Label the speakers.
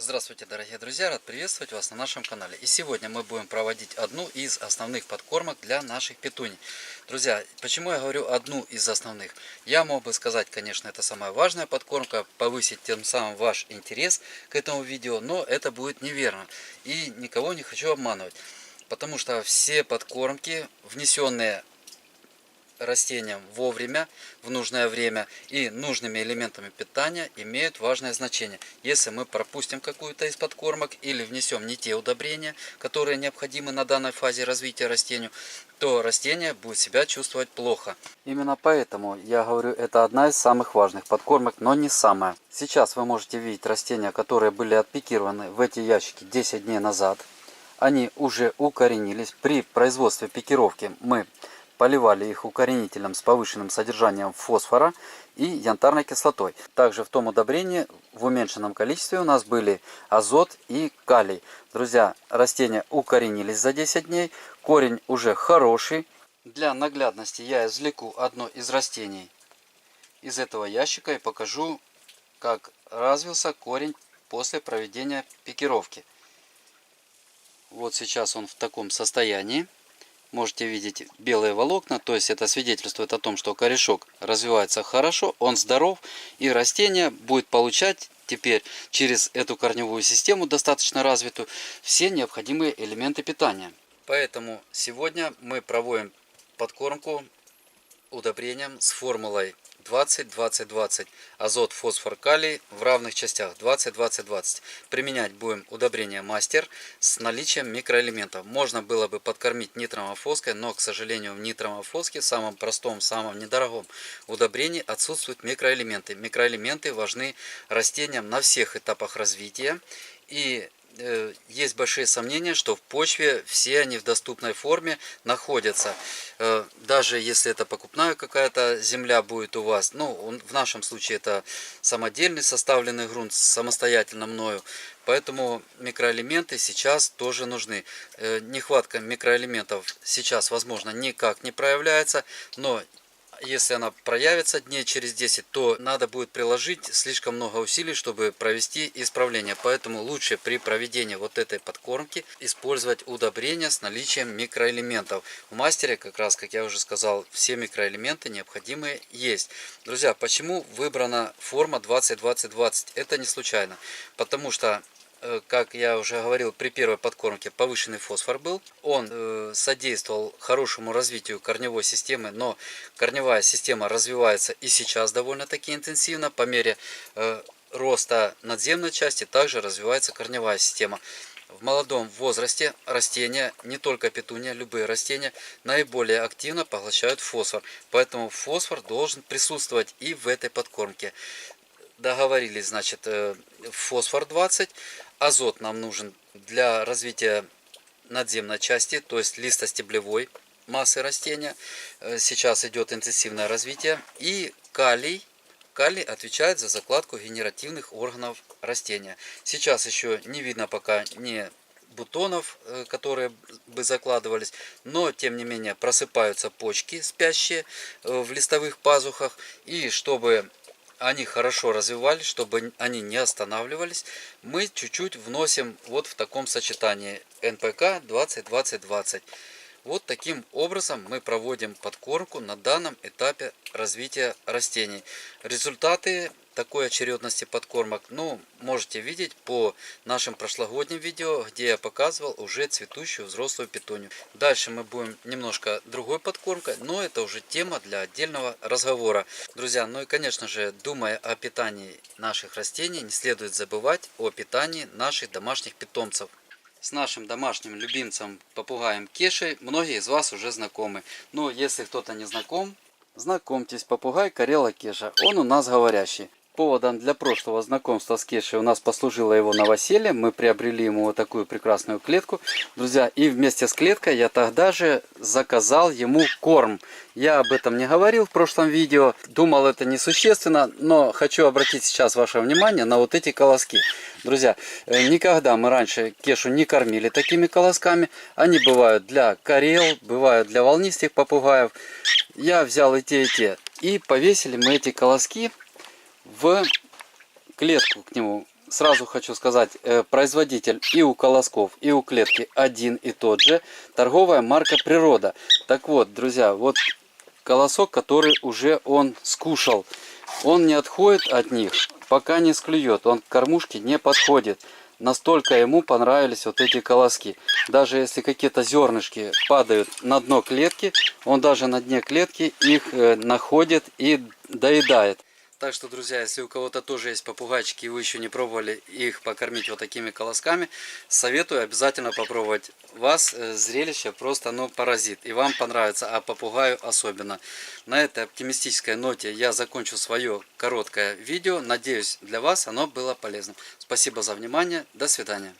Speaker 1: Здравствуйте, дорогие друзья! Рад приветствовать вас на нашем канале. И сегодня мы будем проводить одну из основных подкормок для наших петуний. Друзья, почему я говорю одну из основных? Я мог бы сказать, конечно, это самая важная подкормка, повысить тем самым ваш интерес к этому видео, но это будет неверно. И никого не хочу обманывать, потому что все подкормки, внесенные растениям вовремя, в нужное время и нужными элементами питания, имеют важное значение. Если мы пропустим какую-то из подкормок или внесем не те удобрения, которые необходимы на данной фазе развития растению, то растение будет себя чувствовать плохо. Именно поэтому я говорю, это одна из самых важных подкормок, но не самая. Сейчас вы можете видеть растения, которые были отпикированы в эти ящики 10 дней назад. Они уже укоренились. При производстве пикировки мы поливали их укоренителем с повышенным содержанием фосфора и янтарной кислотой. Также в том удобрении в уменьшенном количестве у нас были азот и калий. Друзья, растения укоренились за 10 дней, корень уже хороший. Для наглядности я извлеку одно из растений из этого ящика и покажу, как развился корень после проведения пикировки. Вот сейчас он в таком состоянии. Можете видеть белые волокна, то есть это свидетельствует о том, что корешок развивается хорошо, он здоров, и растение будет получать теперь через эту корневую систему, достаточно развитую, все необходимые элементы питания. Поэтому сегодня мы проводим подкормку удобрением с формулой 20-20-20. Азот, фосфор, калий в равных частях 20-20-20. Применять будем удобрение мастер с наличием микроэлементов. Можно было бы подкормить нитромофоской, но, к сожалению, в нитромофоске, самом простом, самом недорогом удобрении, отсутствуют микроэлементы. Микроэлементы важны растениям на всех этапах развития. И есть большие сомнения, что в почве все они в доступной форме находятся. Даже если это покупная какая-то земля будет у вас, ну, в нашем случае это самодельный составленный грунт, самостоятельно мною, поэтому микроэлементы сейчас тоже нужны. Нехватка микроэлементов сейчас, возможно, никак не проявляется, но если она проявится дней через 10, то надо будет приложить слишком много усилий, чтобы провести исправление. Поэтому лучше при проведении вот этой подкормки использовать удобрения с наличием микроэлементов. В мастере, как раз, как я уже сказал, все микроэлементы необходимые есть. Друзья, почему выбрана форма 20-20-20? Это не случайно. Потому что, как я уже говорил, при первой подкормке повышенный фосфор был. Он содействовал хорошему развитию корневой системы, но корневая система развивается и сейчас довольно-таки интенсивно. По мере роста надземной части также развивается корневая система. В молодом возрасте растения, не только петуния, любые растения, наиболее активно поглощают фосфор. Поэтому фосфор должен присутствовать и в этой подкормке. Договорились, значит, фосфор 20, азот нам нужен для развития надземной части, то есть листостеблевой массы растения. Сейчас идет интенсивное развитие. И калий. Калий отвечает за закладку генеративных органов растения. Сейчас еще не видно пока ни бутонов, которые бы закладывались, но тем не менее просыпаются почки спящие в листовых пазухах. И чтобы они хорошо развивались, чтобы они не останавливались, мы чуть-чуть вносим вот в таком сочетании НПК 20-20-20. Вот таким образом мы проводим подкормку на данном этапе развития растений. Результаты такой очередности подкормок, можете видеть по нашим прошлогодним видео, где я показывал уже цветущую взрослую петунию. Дальше мы будем немножко другой подкормкой, но это уже тема для отдельного разговора. Друзья, ну и конечно же, думая о питании наших растений, не следует забывать о питании наших домашних питомцев. С нашим домашним любимцем попугаем Кешей многие из вас уже знакомы. Но если кто-то не знаком, знакомьтесь, попугай Карела Кеша. Он у нас говорящий. Поводом для прошлого знакомства с Кешей у нас послужило его новоселье. Мы приобрели ему вот такую прекрасную клетку. Друзья, и вместе с клеткой я тогда же заказал ему корм. Я об этом не говорил в прошлом видео. Думал, это несущественно, но хочу обратить сейчас ваше внимание на вот эти колоски. Друзья, никогда мы раньше Кешу не кормили такими колосками. Они бывают для карел, бывают для волнистых попугаев. Я взял и те. И повесили мы эти колоски в клетку к нему. сразу хочу сказать, производитель и у колосков, и у клетки один и тот же. Торговая марка Природа. Так вот, друзья, вот колосок, который уже он скушал. Он не отходит от них, пока не склюет. Он к кормушке не подходит. Настолько ему понравились вот эти колоски. Даже если какие-то зернышки падают на дно клетки, он даже на дне клетки их находит и доедает. Так что, друзья, если у кого-то тоже есть попугайчики, и вы еще не пробовали их покормить вот такими колосками, советую обязательно попробовать. Вас зрелище просто, ну, поразит. И вам понравится, а попугаю особенно. На этой оптимистической ноте я закончу свое короткое видео. Надеюсь, для вас оно было полезным. Спасибо за внимание. До свидания.